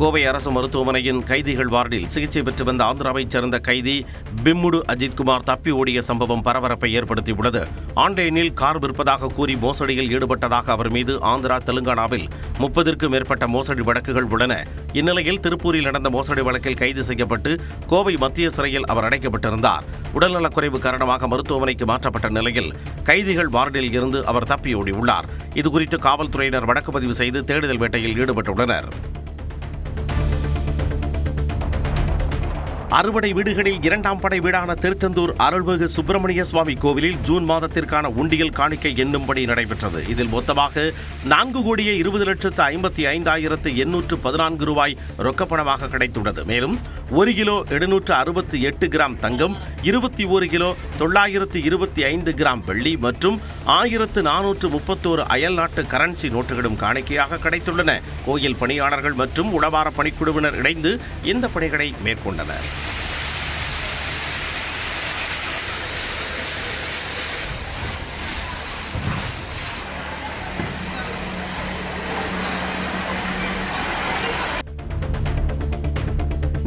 கோவை அரசு மருத்துவமனையின் கைதிகள் வார்டில் சிகிச்சை பெற்று வந்த ஆந்திராவைச் சேர்ந்த கைதி பிம்முடு அஜித்குமார் தப்பி ஓடிய சம்பவம் பரபரப்பை ஏற்படுத்தியுள்ளது. ஆன்லைனில் கார் விற்பதாக கூறி மோசடியில் ஈடுபட்டதாக அவர் மீது ஆந்திரா, தெலுங்கானாவில் 30க்கும் மேற்பட்ட மோசடி வழக்குகள் உள்ளன. இந்நிலையில் திருப்பூரில் நடந்த மோசடி வழக்கில் கைது செய்யப்பட்டு கோவை மத்திய சிறையில் அவர் அடைக்கப்பட்டிருந்தார். உடல்நலக்குறைவு காரணமாக மருத்துவமனைக்கு மாற்றப்பட்ட நிலையில் கைதிகள் வார்டில் இருந்து அவர் தப்பி ஓடியுள்ளார். இதுகுறித்து காவல்துறையினர் வழக்கு பதிவு செய்து தேடுதல் வேட்டையில் ஈடுபட்டுள்ளனர். அறுபடை வீடுகளில் 2ஆம் படை வீடான திருச்செந்தூர் அருள்மிகு சுப்பிரமணிய சுவாமி கோவிலில் ஜூன் மாதத்திற்கான உண்டியல் காணிக்கை எண்ணும்படி நடைபெற்றது. இதில் மொத்தமாக 4,20,55,814 ரூபாய் ரொக்கப்பணமாக கிடைத்துள்ளது. மேலும் 1 கிலோ 768 கிராம் தங்கம், 21 கிலோ 925 கிராம் வெள்ளி மற்றும் 1431 அயல்நாட்டு கரன்சி நோட்டுகளும் காணிக்கையாக கிடைத்துள்ளன. கோயில் பணியாளர்கள் மற்றும் உளவார பணிக்குழுவினர் இணைந்து இந்த பணிகளை மேற்கொண்டனர்.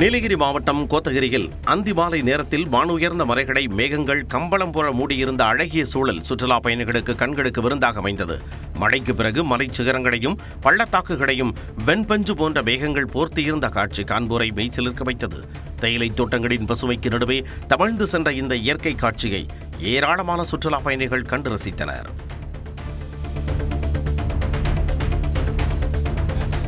நீலகிரி மாவட்டம் கோத்தகிரியில் அந்தி மாலை நேரத்தில் வானுயர்ந்த மலைகளை மேகங்கள் கம்பளம் போல மூடியிருந்த அழகிய சூழல் சுற்றுலா பயணிகளுக்கு கண்களுக்கு விருந்தாக அமைந்தது. மழைக்கு பிறகு மலைச் சிகரங்களையும் பள்ளத்தாக்குகளையும் வெண்பஞ்சு போன்ற மேகங்கள் போர்த்தியிருந்த காட்சி காண்போரை மெய்சிலிர்க்க வைத்தது. தேயிலை தோட்டங்களின் பசுமைக்கு நடுவே தவழ்ந்து சென்ற இந்த இயற்கை காட்சியை ஏராளமான சுற்றுலா பயணிகள் கண்டு ரசித்தனர்.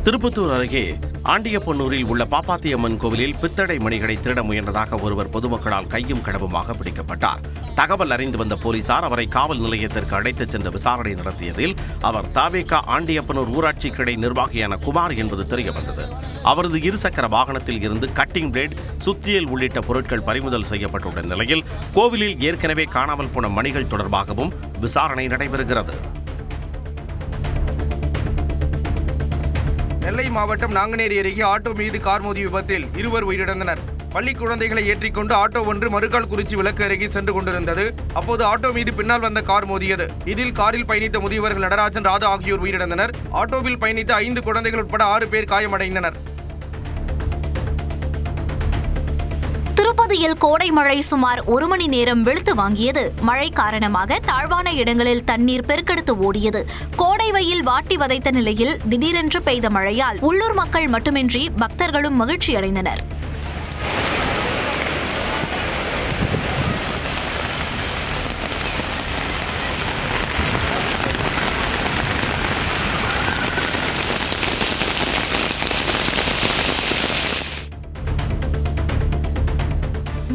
திருப்பத்தூர் அருகே ஆண்டியப்பனூரில் உள்ள பாப்பாத்தியம்மன் கோவிலில் பித்தளை மணிகளை திருட முயன்றதாக ஒருவர் பொதுமக்களால் கையும் களவுமாக பிடிக்கப்பட்டார். தகவல் அறிந்து வந்த போலீசார் அவரை காவல் நிலையத்திற்கு அழைத்துச் சென்று விசாரணை நடத்தியதில் அவர் தாவேகா ஆண்டியப்பனூர் ஊராட்சி கிளை நிர்வாகியான குமார் என்பது தெரியவந்தது. அவரது இருசக்கர வாகனத்தில் இருந்து கட்டிங் பிளேட், சுத்தியல் உள்ளிட்ட பொருட்கள் பறிமுதல் செய்யப்பட்டுள்ள நிலையில் கோவிலில் ஏற்கனவே காணாமல் போன மணிகள் தொடர்பாகவும் விசாரணை நடைபெறுகிறது. நெல்லை மாவட்டம் நாங்குநேரி அருகே ஆட்டோ மீது கார் மோதிய விபத்தில் 2 உயிரிழந்தனர். பள்ளி குழந்தைகளை ஏற்றிக்கொண்டு ஆட்டோ ஒன்று மறுகால் குறிச்சி விளக்கு அருகே சென்று கொண்டிருந்தது. அப்போது ஆட்டோ மீது பின்னால் வந்த கார் மோதியது. இதில் காரில் பயணித்த முதியவர்கள் நடராஜன், ராதா ஆகியோர் உயிரிழந்தனர். ஆட்டோவில் பயணித்த 5 குழந்தைகள் உட்பட 6 பேர் காயமடைந்தனர். திருப்பதியில் கோடை மழை சுமார் 1 மணி நேரம் வெளுத்து வாங்கியது. மழை காரணமாக தாழ்வான இடங்களில் தண்ணீர் பெருக்கெடுத்து ஓடியது. கோடை வெயில் வாட்டி வதைத்த நிலையில் திடீரென்று பெய்த மழையால் உள்ளூர் மக்கள் மட்டுமின்றி பக்தர்களும் மகிழ்ச்சியடைந்தனர்.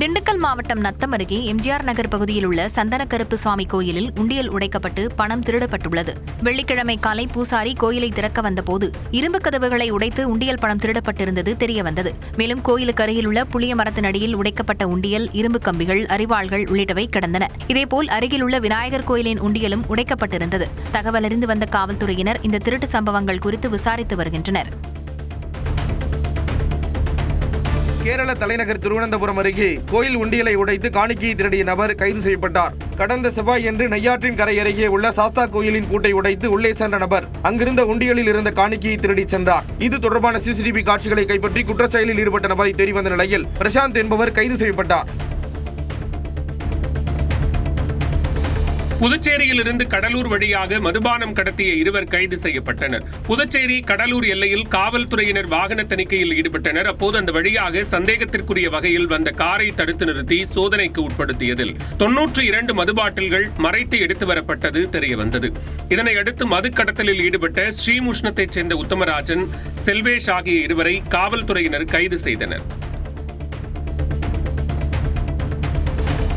திண்டுக்கல் மாவட்டம் நத்தம் அருகே எம்ஜிஆர் நகர் பகுதியில் உள்ள சந்தனக்கருப்பு சுவாமி கோயிலில் உண்டியல் உடைக்கப்பட்டு பணம் திருடப்பட்டுள்ளது. வெள்ளிக்கிழமை காலை பூசாரி கோயிலை திறக்க வந்தபோது இரும்பு கதவுகளை உடைத்து உண்டியல் பணம் திருடப்பட்டிருந்தது தெரியவந்தது. மேலும் கோயிலுக்கு அருகில் உள்ள புளிய மரத்தின் அடியில் உடைக்கப்பட்ட உண்டியல், இரும்பு கம்பிகள், அரிவாள்கள் உள்ளிட்டவை கிடந்தன. இதேபோல் அருகில் உள்ள விநாயகர் கோயிலின் உண்டியலும் உடைக்கப்பட்டிருந்தது. தகவல் அறிந்து வந்த காவல்துறையினர் இந்த திருட்டு சம்பவங்கள் குறித்து விசாரித்து வருகின்றனர். கேரள தலைநகர் திருவனந்தபுரம் அருகே கோயில் உண்டியலை உடைத்து காணிக்கையை திருடிய நபர் கைது செய்யப்பட்டார். கடந்த செவ்வாயன்று நெய்யாற்றின் கரை அருகே உள்ள சாஸ்தா கோயிலின் பூட்டை உடைத்து உள்ளே சென்ற நபர் அங்கிருந்த உண்டியலில் இருந்த காணிக்கையை திருடி சென்றார். இது தொடர்பான சிசிடிவி காட்சிகளை கைப்பற்றி குற்றச்செயலில் ஈடுபட்ட நபரை தெரியவந்த நிலையில் பிரசாந்த் என்பவர் கைது செய்யப்பட்டார். புதுச்சேரியிலிருந்து கடலூர் வழியாக மதுபானம் கடத்திய 2 கைது செய்யப்பட்டனர். புதுச்சேரி கடலூர் எல்லையில் காவல்துறையினர் வாகன தணிக்கையில் ஈடுபட்டனர். அப்போது அந்த வழியாக சந்தேகத்திற்குரிய வகையில் வந்த காரை தடுத்து நிறுத்தி சோதனைக்கு உட்படுத்தியதில் 92 மது பாட்டில்கள் மறைத்து எடுத்து வரப்பட்டது தெரியவந்தது. இதனையடுத்து மது கடத்தலில் ஈடுபட்ட ஸ்ரீமுஷ்ணத்தைச் சேர்ந்த உத்தமராஜன், செல்வேஷ் ஆகிய 2 காவல்துறையினர் கைது செய்தனர்.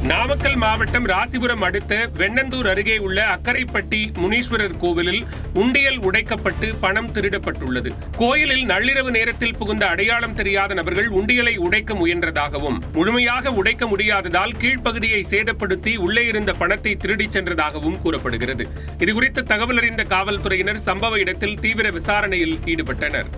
நாமக்கல் மாவட்டம் ராசிபுரம் அடுத்த வெண்ணந்தூர் அருகே உள்ள அக்கரைப்பட்டி முனீஸ்வரர் கோவிலில் உண்டியல் உடைக்கப்பட்டு பணம் திருடப்பட்டுள்ளது. கோயிலில் நள்ளிரவு நேரத்தில் புகுந்த அடையாளம் தெரியாத நபர்கள் உண்டியலை உடைக்க முயன்றதாகவும், முழுமையாக உடைக்க முடியாததால் கீழ்ப்பகுதியை சேதப்படுத்தி உள்ளே இருந்த பணத்தை திருடிச் சென்றதாகவும் கூறப்படுகிறது. இதுகுறித்து தகவல் அறிந்த காவல்துறையினர் சம்பவ இடத்தில் தீவிர விசாரணையில் ஈடுபட்டனர்.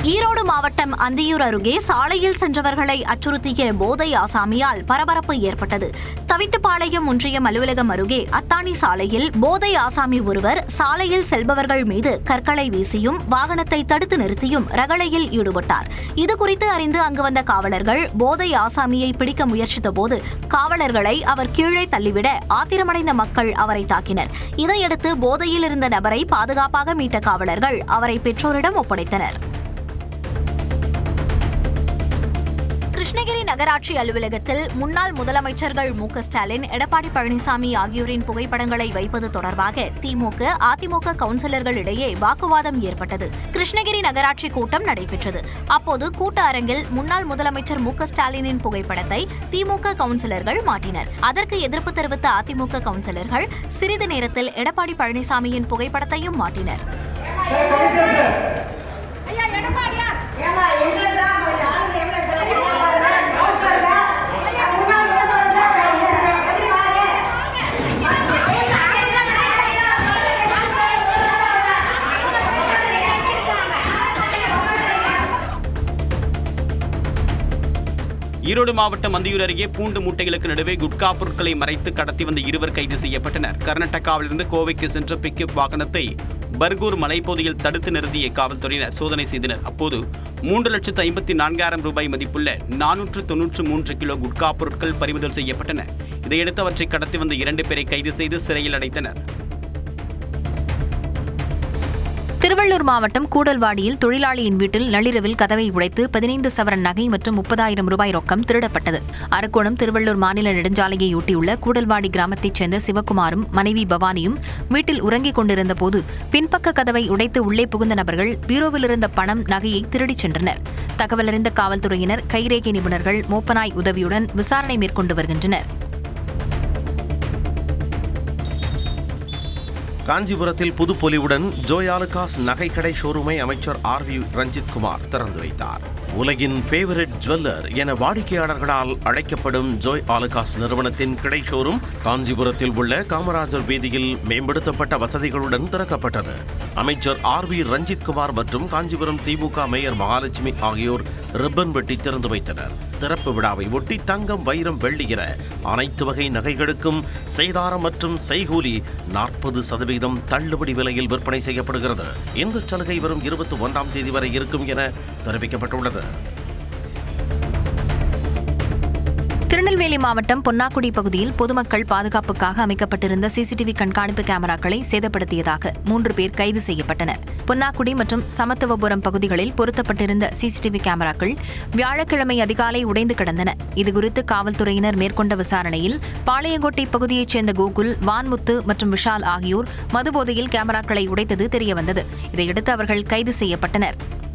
ஈரோடு மாவட்டம் அந்தியூர் அருகே சாலையில் சென்றவர்களை அச்சுறுத்திய போதை ஆசாமியால் பரபரப்பு ஏற்பட்டது. தவிட்டுப்பாளையம் ஒன்றியம் அலுவலகம் அருகே அத்தானி சாலையில் போதை ஆசாமி ஒருவர் சாலையில் செல்பவர்கள் மீது கற்களை வீசியும் வாகனத்தை தடுத்து நிறுத்தியும் ரகளையில் ஈடுபட்டார். இதுகுறித்து அறிந்து அங்கு வந்த காவலர்கள் போதை ஆசாமியை பிடிக்க முயற்சித்தபோது காவலர்களை அவர் கீழே தள்ளிவிட ஆத்திரமடைந்த மக்கள் அவரை தாக்கினர். இதையடுத்து போதையில் இருந்த நபரை பாதுகாப்பாக மீட்ட காவலர்கள் அவரை பெற்றோரிடம் ஒப்படைத்தனர். கிருஷ்ணகிரி நகராட்சி அலுவலகத்தில் முன்னாள் முதலமைச்சர்கள் மு.க. ஸ்டாலின், எடப்பாடி பழனிசாமி ஆகியோரின் புகைப்படங்களை வைப்பது தொடர்பாக திமுக, அதிமுக கவுன்சிலர்களிடையே வாக்குவாதம் ஏற்பட்டது. கிருஷ்ணகிரி நகராட்சி கூட்டம் நடைபெற்றது. அப்போது கூட்ட அரங்கில் முன்னாள் முதலமைச்சர் மு.க. ஸ்டாலினின் புகைப்படத்தை திமுக கவுன்சிலர்கள் மாட்டினர். அதற்கு எதிர்ப்பு தெரிவித்த அதிமுக கவுன்சிலர்கள் சிறிது நேரத்தில் எடப்பாடி பழனிசாமியின் புகைப்படத்தையும் மாட்டினர். ஈரோடு மாவட்டம் அந்தியூர் அருகே பூண்டு மூட்டைகளுக்கு நடுவே குட்கா பொருட்களை மறைத்து கடத்தி வந்த 2 கைது செய்யப்பட்டனர். கர்நாடகாவிலிருந்து கோவைக்கு சென்ற பிக்கப் வாகனத்தை பர்கூர் மலைப்பகுதியில் தடுத்து நிறுத்திய காவல்துறையினர் சோதனை செய்தனர். அப்போது 3,54,000 ரூபாய் மதிப்புள்ள 493 கிலோ குட்கா பொருட்கள் பறிமுதல் செய்யப்பட்டன. இதையடுத்து அவற்றை கடத்தி வந்த 2 பேரை கைது செய்து சிறையில் அடைத்தனர். திருவள்ளூர் மாவட்டம் கூடல்வாடியில் தொழிலாளியின் வீட்டில் நள்ளிரவில் கதவை உடைத்து 15 சவரன் நகை மற்றும் 30,000 ரூபாய் ரொக்கம் திருடப்பட்டது. அரக்கோணம் திருவள்ளூர் மாநில நெடுஞ்சாலையொட்டியுள்ள கூடல்வாடி கிராமத்தைச் சேர்ந்த சிவகுமாரும் மனைவி பவானியும் வீட்டில் உறங்கிக் கொண்டிருந்த போது பின்பக்க கதவை உடைத்து உள்ளே புகுந்த நபர்கள் பீரோவில் இருந்த பணம், நகையை திருடிச் சென்றனர். தகவலறிந்த காவல்துறையினர் கைரேகை நிபுணர்கள் மோப்பநாய் உதவியுடன் விசாரணை மேற்கொண்டு வருகின்றனர். காஞ்சிபுரத்தில் புதுப்பொலிவுடன் ஜோய் ஆலுகாஸ் நகைக்கடை ஷோரூமை அமைச்சர் ஆர்.வி. ரஞ்சித் குமார் திறந்து வைத்தார். உலகின் ஃபேவரட் ஜுவல்லர் என வாடிக்கையாளர்களால் அழைக்கப்படும் ஜோய் ஆலுகாஸ் நிறுவனத்தின் கிடை ஷோரூம் காஞ்சிபுரத்தில் உள்ள காமராஜர் வீதியில் மேம்படுத்தப்பட்ட வசதிகளுடன் திறக்கப்பட்டது. அமைச்சர் ஆர்.வி. ரஞ்சித் குமார் மற்றும் காஞ்சிபுரம் திமுக மேயர் மகாலட்சுமி ஆகியோர் ரிப்பன் வெட்டி திறந்து வைத்தனர். திறப்பு விழாவை ஒட்டி தங்கம், வைரம், வெள்ளி என அனைத்து வகை நகைகளுக்கும் சேதாரம் மற்றும் செய்கூலி 40% தள்ளுபடி விலையில் விற்பனை செய்யப்படுகிறது. இந்த சலுகை வரும் 21ஆம் தேதி வரை இருக்கும் என தெரிவிக்கப்பட்டுள்ளது. திருநெல்வேலி மாவட்டம் பொன்னாக்குடி பகுதியில் பொதுமக்கள் பாதுகாப்புக்காக அமைக்கப்பட்டிருந்த சிசிடிவி கண்காணிப்பு கேமராக்களை சேதப்படுத்தியதாக 3 பேர் கைது செய்யப்பட்டனர். பொன்னாக்குடி மற்றும் சமத்துவபுரம் பகுதிகளில் பொருத்தப்பட்டிருந்த சிசிடிவி கேமராக்கள் வியாழக்கிழமை அதிகாலை உடைந்து கிடந்தன. இதுகுறித்து காவல்துறையினர் மேற்கொண்ட விசாரணையில் பாளையங்கோட்டை பகுதியைச் சேர்ந்த கோகுல், வான்முத்து மற்றும் விஷால் ஆகியோர் மதுபோதையில் கேமராக்களை உடைத்தது தெரியவந்தது. இதையடுத்து அவர்கள் கைது செய்யப்பட்டனர்.